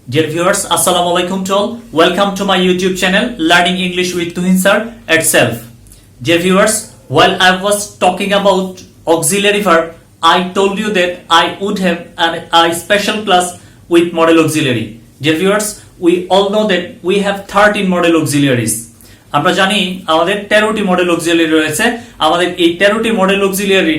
Dear viewers, Assalamu alaikum to all. Welcome to my YouTube channel, Learning English with Tuhin Sir itself. Dear viewers, while I was talking about auxiliary verb, I told you that I would have a special class with model auxiliary. Dear viewers, we all know that we have 13 model auxiliaries. আমরা জানি আমাদের 13টি modal auxiliary রয়েছে। আমাদের এই 13টি modal auxiliary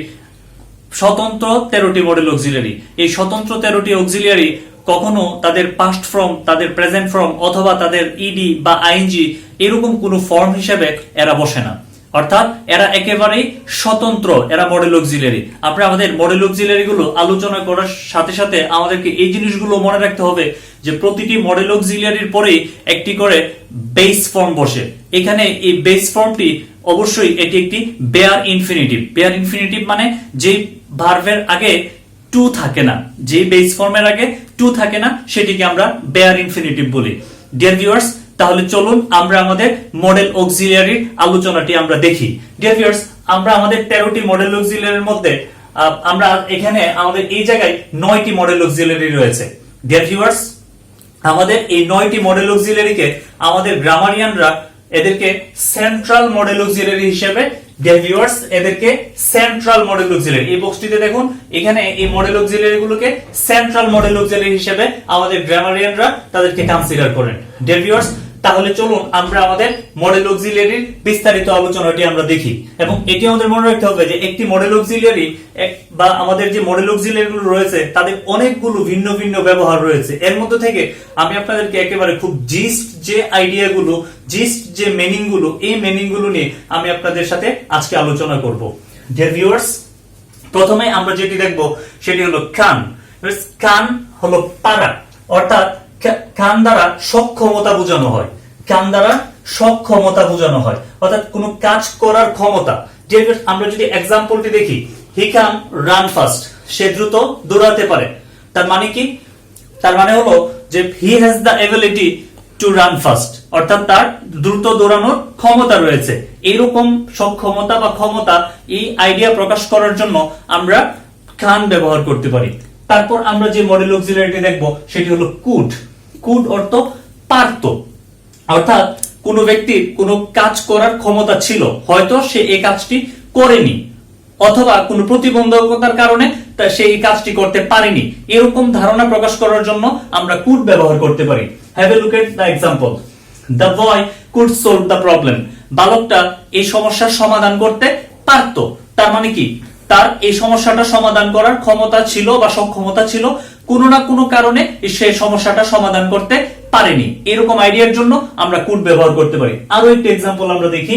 স্বতন্ত্র 13টি modal auxiliary. এই স্বতন্ত্র 13টি auxiliary কখনো তাদের পাস্ট ফর্ম, তাদের প্রেজেন্ট ফর্ম অথবা তাদের ইডি বা আইএনজি এরকম কোনো ফর্ম হিসেবে এরা বসে না, অর্থাৎ এরা একেবারেই স্বতন্ত্র, এরা মডেল অক্সিলারি। আমরা আমাদের মডেল অক্সিলারি গুলো আলোচনা করার সাথে সাথে আমাদেরকে এই জিনিসগুলো মনে রাখতে হবে যে প্রতিটি মডেল অক্সিলারির পরেই একটি করে বেস ফর্ম বসে। এখানে এই বেস ফর্মটি অবশ্যই এটি একটি বেয়ার ইনফিনিটিভ। বেয়ার ইনফিনিটিভ মানে যে ভার্বের আগে টু থাকে না, যে বেস ফর্মের আগে টু থাকে না, সেটিকে আমরা বেয়ার ইনফিনিটিভ বলি। ডিয়ার ভিউয়ার্স, তাহলে চলুন আমরা আমাদের মডেল অক্সিলারির আলোচনাটি আমরা দেখি। ডিয়ার ভিউয়ার্স, আমরা আমাদের 13টি মডেল অক্সিলারির মধ্যে আমরা এখানে আমাদের এই জায়গায় 9টি মডেল অক্সিলারি রয়েছে। ডিয়ার ভিউয়ার্স, আমাদের এই 9টি মডেল অক্সিলারিকে আমাদের গ্রামারিয়ানরা এদেরকে সেন্ট্রাল মডেল অক্সিলারি হিসেবে, ডিয়ার ভিউয়ার্স, এদেরকে সেন্ট্রাল মডেল অক্সিলারি, এই বক্সটিতে দেখুন এখানে এই মডেল অক্সিলারি গুলোকে সেন্ট্রাল মডেল অক্সিলারি হিসেবে আমাদের গ্রামারিয়ানরা তাদেরকে কনসিডার করেন। ডিয়ার ভিউয়ার্স, তাহলে চলুন আমরা আমাদের মডেল অক্সিলারির বিস্তারিত আলোচনাটি আমরা দেখি। এবং এটি আমাদের মনে রাখতে হবে যে একটি মডেল অক্সিলারি বা আমাদের যে মডেল অক্সিলারি গুলো রয়েছে তাদের অনেকগুলো ভিন্ন ভিন্ন ব্যবহার রয়েছে। এর মধ্যে থেকে আমি আপনাদেরকে একেবারে খুব জিস্ট যে আইডিয়া গুলো, জিস্ট যে মিনিং গুলো, এই মিনিং গুলো নিয়ে আমি আপনাদের সাথে আজকে আলোচনা করব। ডিয়ার ভিউয়ার্স, প্রথমে আমরা যেটি দেখব সেটি হলো কান। কান হলো পারা, অর্থাৎ কান দ্বারা সক্ষমতা বোঝানো হয়। কান দ্বারা সক্ষমতা বোঝানো হয়, অর্থাৎ কোনো কাজ করার ক্ষমতা। আমরা যদি এক্সাম্পলটি দেখি, হি ক্যান রান ফাস্ট, সে দ্রুত দৌড়াতে পারে। তার মানে কি? তার মানে হলো যে he has the ability to run fast, অর্থাৎ তার দ্রুত দৌড়ানোর ক্ষমতা রয়েছে। এরকম সক্ষমতা বা ক্ষমতা, এই আইডিয়া প্রকাশ করার জন্য আমরা ক্যান ব্যবহার করতে পারি। তারপর আমরা যে মডেল অক্সিলারিটি দেখব সেটি হলো কুড। কুড অর্থ পারত, অর্থাৎ কোন ব্যক্তির কোন কাজ করার ক্ষমতা ছিল, হয়তো সে এই কাজটি করেনি অথবা কোন প্রতিবন্ধকতার কারণে সে এই কাজটি করতে পারেনি, এরকম ধারণা প্রকাশ করার জন্য আমরা কুড ব্যবহার করতে পারি। Have a look at the example. The boy could solve the problem, বালকটা এই সমস্যার সমাধান করতে পারত। তার মানে কি? তার এই সমস্যাটা সমাধান করার ক্ষমতা ছিল বা সক্ষমতা ছিল, কোনো না কোনো কারণে সে সমস্যাটা সমাধান করতে পারেনি। এরকম আইডিয়ার জন্য আমরা কুড ব্যবহার করতে পারি। আরো একটি এক্সাম্পল আমরা দেখি,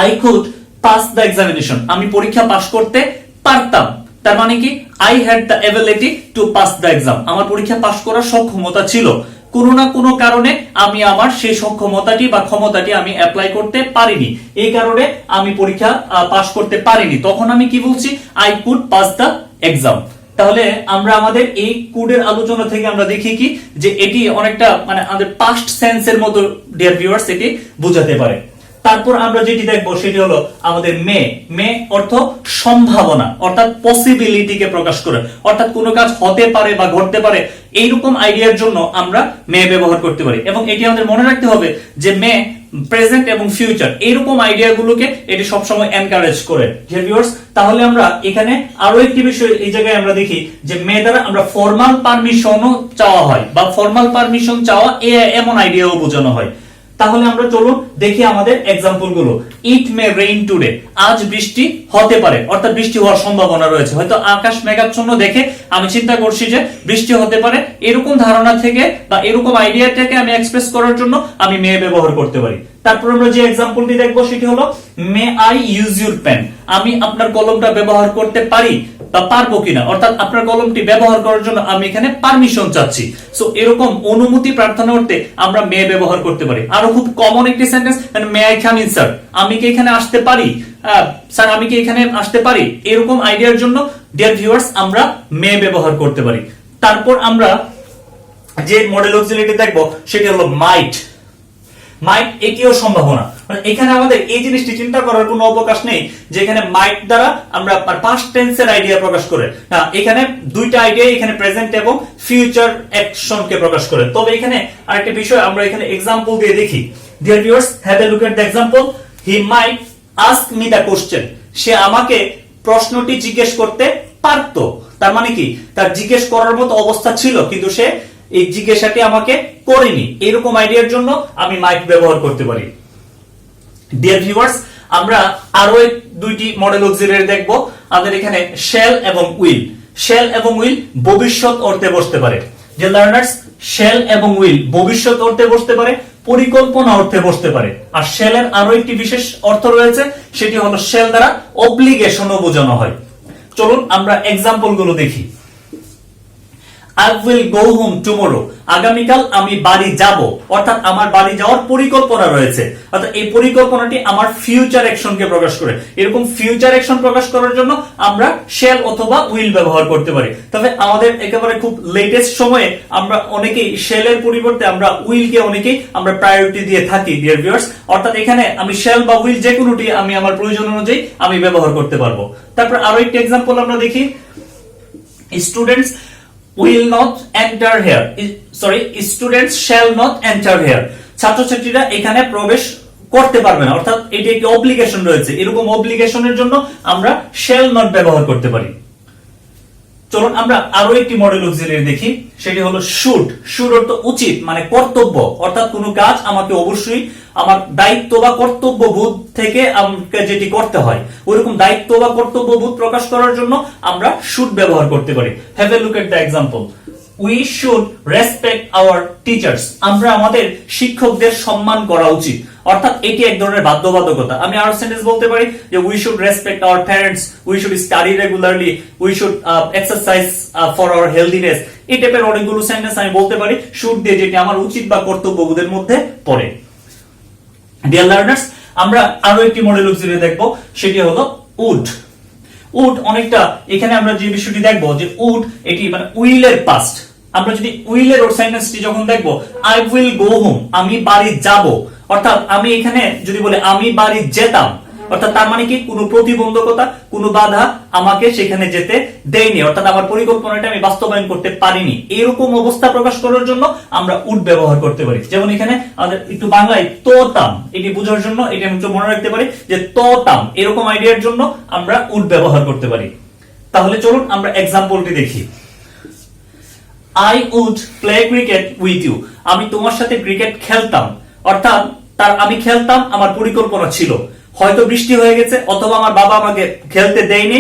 I could pass the examination, আমি পরীক্ষা পাস করতে পারতাম। তার মানে কি? I had the ability to pass the exam, আমার পরীক্ষা পাস করার সক্ষমতা ছিল, কোনো না কোনো কারণে আমি আমার সেই সক্ষমতাটি বা ক্ষমতাটি আমি অ্যাপ্লাই করতে পারিনি, এই কারণে আমি পরীক্ষা পাস করতে পারিনি। তখন আমি কি বলছি? I could pass the exam. তাহলে আমরা আমাদের এই কুডের আলোচনা থেকে আমরা দেখি কি যে এটি অনেকটা মানে আমাদের পাস্ট সেন্সের মতো, ডিয়ার ভিউয়ার্স, এটি বোঝাতে পারে। তারপর আমরা যেটি দেখবো সেটি হলো আমাদের মে। মে অর্থ সম্ভাবনা, অর্থাৎ পসিবিলিটিকে প্রকাশ করে, অর্থাৎ কোনো কাজ হতে পারে বা ঘটতে পারে, এইরকম আইডিয়ার জন্য আমরা মে ব্যবহার করতে পারি। এবং এটি আমাদের মনে রাখতে হবে যে মে প্রেজেন্ট এবং ফিউচার, এইরকম আইডিয়া গুলোকে এটি সবসময় এনকারেজ করে। ভিউয়ার্স, তাহলে আমরা এখানে আরো একটি বিষয় এই জায়গায় আমরা দেখি যে মে দ্বারা আমরা ফর্মাল পারমিশনও চাওয়া হয় বা ফর্মাল পারমিশন চাওয়া এমন আইডিয়াও বোঝানো হয়। তাহলে আমরা চলুন দেখি আমাদের এক্সাম্পল গুলো। ইট মে রেইন টুডে, আজ বৃষ্টি হতে পারে, অর্থাৎ বৃষ্টি হওয়ার সম্ভাবনা রয়েছে। হয়তো আকাশ মেঘাচ্ছন্ন দেখে আমি চিন্তা করছি যে বৃষ্টি হতে পারে, এরকম ধারণা থেকে বা এরকম আইডিয়াটাকে আমি এক্সপ্রেস করার জন্য আমি মে ব্যবহার করতে পারি। তারপর আমরা যে এক্সাম্পলটি দেখবো সেটি হলো may I use your pen, আমি আপনার কলমটা ব্যবহার করতে পারি বা পারবো কিনা, অর্থাৎ আপনার কলমটি ব্যবহার করার জন্য আমি এখানে পারমিশন চাচ্ছি। সো এরকম অনুমতি প্রার্থনা করতে আমরা মে ব্যবহার করতে পারি। আরো খুব কমন একটি sentence, may I come in sir, আমি কি এখানে আসতে পারি? স্যার আমি কি এখানে আসতে পারি? এরকম আইডিয়ার জন্য ডিয়ার ভিউয়ার্স আমরা মে ব্যবহার করতে পারি। তারপর আমরা যে মডেল অক্সিলারিটি দেখবো সেটি হলো মাইট। মাইট এটিও সম্ভাবনা, এখানে আমাদের এই জিনিসটি চিন্তা করার কোনো অবকাশ নেই যে এখানে মাইট দ্বারা আমরা পাস্ট টেন্সের আইডিয়া প্রকাশ করে না, এখানে দুইটা আইডিয়া এখানে প্রেজেন্ট এবং ফিউচার অ্যাকশনকে প্রকাশ করে। তবে এখানে আরেকটা বিষয় আমরা এখানে एग्जांपल দিয়ে দেখি। Dear viewers, have a look at the example. He might ask me the question. সে আমাকে প্রশ্নটি জিজ্ঞেস করতে পারতো। তার মানে কি, তার জিজ্ঞেস করার মতো অবস্থা ছিল কিন্তু সে এই জিজ্ঞাসাটি আমাকে করেনি। এরকম আইডিয়ার জন্য আমি মাইট ব্যবহার করতে পারি। ডিয়ার ভিউয়ার্স, আমরা আরো দুইটি মডেল অক্সিলারি দেখব। আমাদের এখানে শ্যাল এবং উইল। শ্যাল এবং উইল ভবিষ্যৎ অর্থে বসতে পারে। যে লার্নার্স, শ্যাল এবং উইল ভবিষ্যৎ অর্থে বসতে পারে, পরিকল্পনা অর্থে বসতে পারে। আর শ্যালের আরো একটি বিশেষ অর্থ রয়েছে, সেটি হলো শ্যাল দ্বারা অব্লিগেশনও বোঝানো হয়। চলুন আমরা एग्जांपल গুলো দেখি। I will go home tomorrow. আগামীকাল আমি বাড়ি যাব, অর্থাৎ আমার বাড়ি যাওয়ার পরিকল্পনা রয়েছে। অর্থাৎ এই পরিকল্পনাটি আমার ফিউচার অ্যাকশনকে প্রকাশ করে। এরকম ফিউচার অ্যাকশন প্রকাশ করার জন্য আমরা শ্যাল অথবা উইল ব্যবহার করতে পারি। তবে আমাদের একেবারে খুব লেটেস্ট সময়ে আমরা অনেকেই শ্যালের পরিবর্তে আমরা উইলকে অনেকেই আমরা প্রায়োরিটি দিয়ে থাকি ডিয়ার ভিউয়ার্স। অর্থাৎ এখানে আমি শ্যাল বা উইল যে কোনোটি আমি আমার প্রয়োজন অনুযায়ী আমি ব্যবহার করতে পারবো। তারপর আরো একটি एग्जांपल আমরা দেখি। Students will not enter here. Sorry, students shall not enter here. ছাত্রছাত্রীরা এখানে প্রবেশ করতে পারবে না, অর্থাৎ এটি একটি অব্লিগেশন রয়েছে। এরকম অব্লিগেশনের জন্য আমরা shall not ব্যবহার করতে পারি। চলুন আমরা আরো একটি মডেল অক্সিলারি দেখি, সেটি হলো শুড। শুড অর্থ উচিত, মানে কর্তব্য। অর্থাৎ কোনো কাজ আমাকে অবশ্যই আমার দায়িত্ব বা কর্তব্যবোধ থেকে আমাকে যেটি করতে হয়, ওইরকম দায়িত্ব বা কর্তব্যবোধ প্রকাশ করার জন্য আমরা শুড ব্যবহার করতে পারি। Have a look at the example. We should respect our teachers. আমরা আমাদের শিক্ষকদের সম্মান করা উচিত। অর্থাৎ এটি এক ধরনের বাধ্যবাধকতা। আমি আরো সেন্টেন্স বলতে পারি যে we should respect our parents, we should study regularly, we should exercise for our healthiness. এই টাইপের অনেকগুলো সেন্টেন্স আমি বলতে পারি শুড দিয়ে, যেটি আমার উচিত বা কর্তব্যবোধের মধ্যে পড়ে। ডিয়ার লার্নার্স, আমরা আরো একটি মডেল অক্সিলারি দেখব, সেটি হলো উড। উড অনেকটা এখানে আমরা যে বিষয়টি দেখব যে উড এটি মানে উইলের পাস্ট। আমরা যদি উইলের ওর সেন্টেন্সটি যখন দেখব, আই উইল গো হোম, আমি বাড়ি যাব। অর্থাৎ আমি এখানে যদি বলি আমি বাড়ি যেতাম, অর্থাৎ তার মানে কি কোনো প্রতিবন্ধকতা, কোনো বাধা আমাকে সেখানে যেতে দেয়নি, অর্থাৎ আমার পরিকল্পনাটা আমি বাস্তবায়ন করতে পারিনি। এরকম অবস্থা প্রকাশ করার জন্য আমরা উড ব্যবহার করতে পারি। যেমন এখানে আমাদের একটু বাংলায় তোতাম, এটি বোঝার জন্য এটা একটু মনে রাখতে পারি যে তোতাম, এরকম আইডিয়ার জন্য আমরা উড ব্যবহার করতে পারি। তাহলে চলুন আমরা एग्जांपलটি দেখি। I would play cricket with you. আমি তোমার সাথে ক্রিকেট খেলতাম, অর্থাৎ আমি খেলতাম, আমার পরিকল্পনা ছিল। হয়তো বৃষ্টি হয়ে গেছে অথবা আমার বাবা আমাকে খেলতে দেয়নি,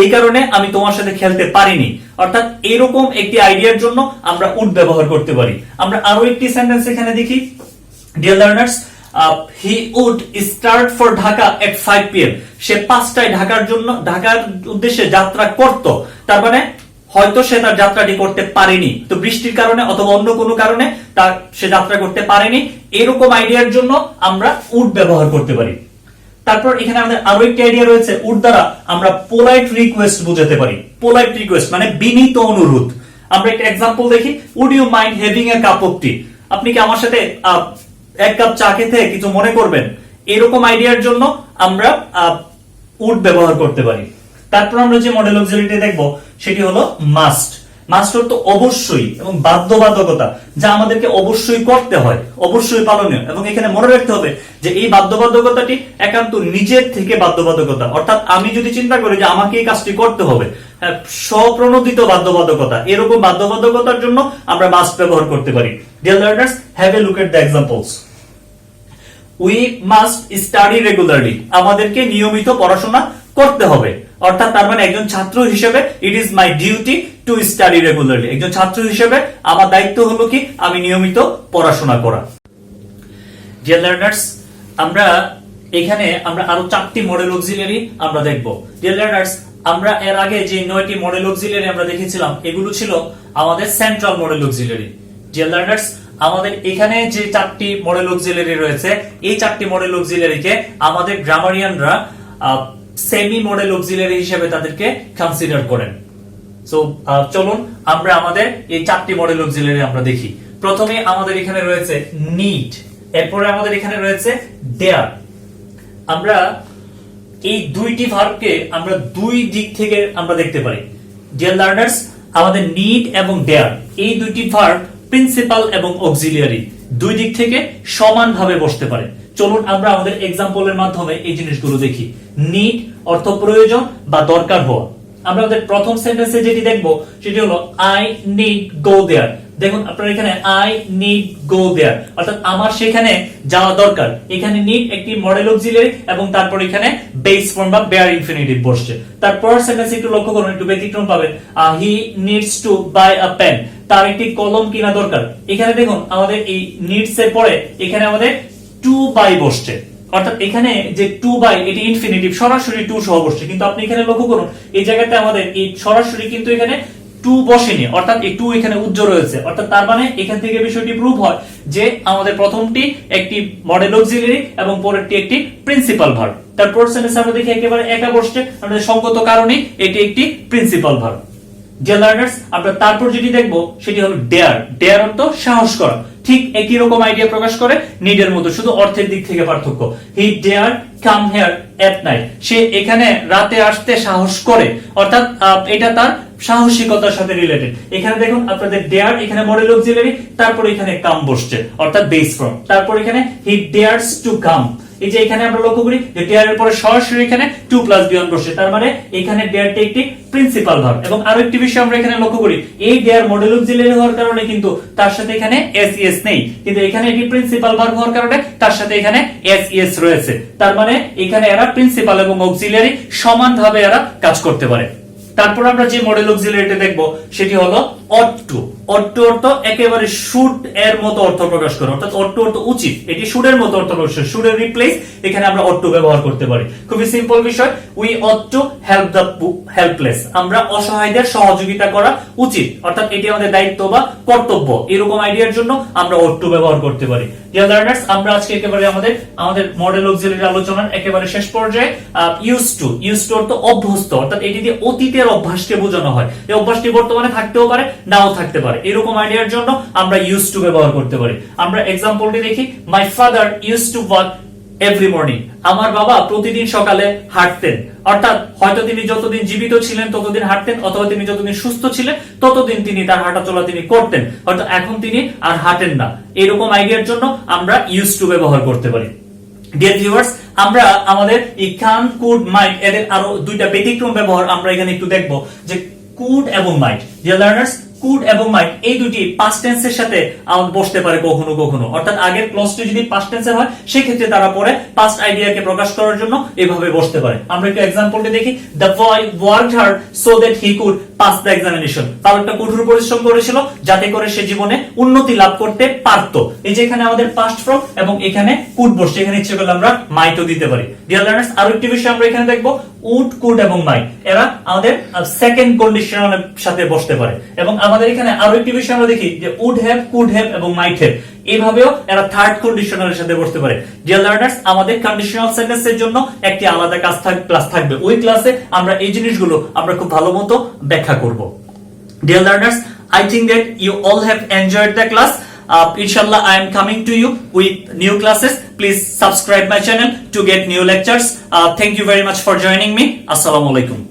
এই কারণে আমি তোমার সাথে খেলতে পারিনি। অর্থাৎ এরকম একটি আইডিয়ার জন্য আমরা উড ব্যবহার করতে পারি। আমরা আরো একটি সেন্টেন্স এখানে দেখি। Dear learners, he would start for Dhaka at 5 PM। সে 5টায় ঢাকার উদ্দেশ্যে যাত্রা করত। তার মানে হয়তো সে তার যাত্রাটি করতে পারেনি, তো বৃষ্টির কারণে অথবা অন্য কোনো কারণে সে যাত্রা করতে পারেনি। এরকম আইডিয়ার জন্য আমরা উড ব্যবহার করতে পারি। তারপর এখানে আমাদের আরো একটি আইডিয়া রয়েছে, উড দ্বারা আমরা পোলাইট রিকোয়েস্ট বোঝাতে পারি। পোলাইট রিকোয়েস্ট মানে বিনীত অনুরোধ। আমরা একটা एग्जांपल দেখি। Would you mind having a cup of tea? আপনি কি আমার সাথে এক কাপ চা খেতে কিছু মনে করবেন? এরকম আইডিয়ার জন্য আমরা উড ব্যবহার করতে পারি। তারপর আমরা যে মডেল অক্সিলারিটি দেখব সেটি হলো মাস্ট। মাস্ট অর্থ অবশ্যই এবং বাধ্যবাধকতা, যা আমাদেরকে অবশ্যই করতে হয়, অবশ্যই পালনীয়। এবং এখানে মনে রাখতে হবে যে এই বাধ্যবাধকতাটি একান্ত নিজের থেকে বাধ্যবাধকতা। অর্থাৎ আমি যদি চিন্তা করি যে আমাকে এই কাজটি করতে হবে, স্বপ্রণোদিত বাধ্যবাধকতা, এরকম বাধ্যবাধকতার জন্য আমরা মাস্ট ব্যবহার করতে পারি। Dear learners, have a look at the examples. We must study regularly. আমাদেরকে নিয়মিত পড়াশোনা করতে হবে। অর্থাৎ তার মানে একজন ছাত্র হিসেবে it is my duty to study regularly. একজন ছাত্র হিসেবে আমার দায়িত্ব হলো কি আমি নিয়মিত পড়াশোনা করা। ডিয়ার লার্নার্স, আমরা এখানে আরো 4টি মডেল অক্সিলারি আমরা দেখব। ডিয়ার লার্নার্স, আমরা এর আগে যে 9টি মডেল অক্সিলারি আমরা দেখেছিলাম, এগুলো ছিল আমাদের central modal auxiliary. Dear learners, আমাদের এখানে যে 4টি মডেল অক্সিলারি রয়েছে, এই 4টি মডেল অক্সিলারিকে আমাদের গ্রামারিয়ানরা সেমি মডেল অক্সিলারি হিসেবে তাদেরকে কনসিডার করেন। সো চলুন আমরা আমাদের এই 4টি মডেল অক্সিলারি আমরা দেখি। প্রথমে আমাদের এখানে রয়েছে নিড। এরপরে আমাদের এখানে রয়েছে ডেয়ার। আমরা এই দুইটি ভার্বকে আমরা দুই দিক থেকে আমরা দেখতে পারি। ডিয়ার লার্নার্স, আমাদের নিড এবং ডেয়ার এই দুইটি ভার্ব প্রিন্সিপাল এবং অক্সিলিয়ারি দুই দিক থেকে সমানভাবে বসতে পারে। চলুন আমরা আমাদের এক্সাম্পলের মাধ্যমে এই জিনিসগুলো দেখি। নিড অর্থ প্রয়োজন বা দরকার হওয়া। আমরা আমাদের প্রথম সেন্টেন্সে যেটি দেখবো সেটি হলো আই নিড গো দেয়ার। দেখুন আপনারা এখানে আই নিড গো দেয়ার অর্থাৎ আমার সেখানে যাওয়া দরকার। এখানে নিড একটি মডেল অক্সিলিয়ারি এবং তারপর এখানে বেস ফর্ম বা বেয়ার ইনফিনিটিভ বসছে। তারপর সেন্টেন্স একটু লক্ষ্য করুন, একটু ব্যতিক্রম পাবেন। He needs to buy a pen, তার একটি কলম কিনা দরকার। এখানে দেখুন আমাদের এই নিডস এর পরে এখানে আমাদের টু বাই বসছে, অর্থাৎ এখানে যে টু বাই এটি ইনফিনিটিভ সরাসরি টু সহ বসছে, কিন্তু আপনি এখানে লক্ষ্য করুন এই জায়গাতে আমাদের এই সরাসরি কিন্তু এখানে টু বসেনি, অর্থাৎ এই টু এখানে উজ্জ্বল রয়েছে। অর্থাৎ তার মানে এখান থেকে বিষয়টি প্রুভ হয় যে আমাদের প্রথমটি একটি মডেল অক্সিলিয়ারি এবং পরেরটি একটি প্রিন্সিপাল ভার্ব। তারপর সেন্টেন্স আমরা দেখি একেবারে একা বসছে, আমাদের সঙ্গত কারণে এটি একটি প্রিন্সিপাল ভার্ব। ডিয়ার লার্নার্স, আমরা তারপর যেটি দেখব সেটি হলো ডেয়ার। ডেয়ার অর্থ সাহস করা, ঠিক একই রকম আইডিয়া প্রকাশ করে নিডের মতো, শুধু অর্থের দিক থেকে পার্থক্য। He dare come here at night, সে এখানে রাতে আসতে সাহস করে, অর্থাৎ এটা তার সাহসিকতার সাথে রিলেটেড। এখানে দেখুন আপনাদের ডেয়ার এখানে মডেল অক্সিলিয়ারি, তারপর এখানে কাম বসছে অর্থাৎ বেস ফর্ম, তারপর এখানে হি ডেয়ারস টু কাম। এই যে এখানে আমরা লক্ষ্য করি যে ডেয়ার এর পরে সরাসরি এখানে টু প্লাস বি অন বসছে, তার মানে এখানে ডেয়ারটি একটি প্রিন্সিপাল ভার্ব। এবং আরো একটি বিষয় আমরা এখানে লক্ষ্য করি, এই ডেয়ার মডেল অক্সিলিয়ারি হওয়ার কারণে কিন্তু তার সাথে এখানে এস ইএস নেই, কিন্তু এখানে এটি প্রিন্সিপাল ভার্ব হওয়ার কারণে তার সাথে এখানে এস ইএস রয়েছে। তার মানে এখানে এরা প্রিন্সিপাল এবং অক্সিলিয়ারি সমানভাবে এরা কাজ করতে পারে। তারপর আমরা যে মডেল অক্সিলিয়ারিটা দেখব সেটি হলো ought to। ought to অর্থ একেবারে শুড এর মতো অর্থ প্রকাশ করে, অর্থাৎ ought to অর্থ উচিত, এটি শুড এর মতো অর্থ প্রকাশ করে। শুড এর রিপ্লেস এখানে আমরা ought to ব্যবহার করতে পারি। খুবই সিম্পল বিষয়, we ought to help the helpless, আমরা অসহায়দের সহযোগিতা করা উচিত, অর্থাৎ এটি আমাদের দায়িত্ব বা কর্তব্য, এরকম আইডিয়ার জন্য আমরা ought to ব্যবহার করতে পারি। ডিয়ার লার্নার্স, আমরা আজকে একেবারে আমাদের মডেল অক্সিলিয়ারি আলোচনার একেবারে শেষ পর্যায়ে used to অর্থ অভ্যস্ত, অর্থাৎ এটি দিয়ে অতীতের অভ্যাসকে বোঝানো হয়। এই অভ্যাসটি বর্তমানে থাকতেও পারে নাও থাকতে পারে, এরকম আইডিয়ার জন্য আমরা used to ব্যবহার করতে পারি। আমরা এক্সাম্পলটি দেখি, my father used to walk every morning, আমার বাবা প্রতিদিন সকালে হাঁটতেন, অর্থাৎ হয়তো তিনি যতদিন জীবিত ছিলেন ততদিন হাঁটতেন, অথবা তিনি যতদিন সুস্থ ছিলেন ততদিন তিনি তার হাঁটা চলা তিনি করতেন, হয়তো এখন তিনি আর হাঁটেন না। এরকম আইডিয়ার জন্য আমরা used to ব্যবহার করতে পারি। ডিয়ার ভিউয়ার্স, আমরা আমাদের এই ক্যান, কুড, মাইট এদের আরো দুইটা ব্যতিক্রম ব্যবহার আমরা এখানে একটু দেখবো, যে কুড এবং মাইট। ডিয়ার লার্নার্স, কুড এবং মাইট এই দুটি পাস্ট টেন্সের সাথে বসতে পারে কখনো কখনো, অর্থাৎ আগের ক্লজটি যদি পাস্ট টেন্সের হয় সেক্ষেত্রে তারা পরে পাস্ট আইডিয়াকে প্রকাশ করার জন্য এভাবে বসতে পারে। আমরা একটু এক্সাম্পলটি দেখি, the boy worked hard so that he could pass the examination, তার একটা কঠোর পরিশ্রম করেছিল যাতে করে সে জীবনে উন্নতি লাভ করতে পারত। এই যে এখানে আমাদের পাস্ট ফর্ম এবং এখানে কুড বসছে, এখানে ইচ্ছে করলে আমরা মাইটও দিতে পারি। ডিয়ার লার্নার্স, আরো একটি বিষয় আমরা এখানে দেখবো, উড, কুড এবং মাইট এরা আমাদের সেকেন্ড কন্ডিশনের সাথে বসতে পারে। এবং আমাদের এখানে আরো একটি বিষয় আমরা দেখি যে উড হ্যাভ, কুড হ্যাভ এবং মাইট হ্যাভ এইভাবেও এরা থার্ড কন্ডিশনালের সাথে বসতে পারে। ডিয়ার লার্নার্স, আমাদের কন্ডিশনাল সেন্টেন্সের জন্য একটি আলাদা ক্লাস থাকবে, ওই ক্লাসে আমরা এই জিনিসগুলো আমরা খুব ভালো মতো ব্যাখ্যা করব। Dear learners, I think that you all have enjoyed the class. Inshallah, I am coming to you with new classes. Please subscribe my channel to get new lectures. Thank you very much for joining me. Assalamu alaikum.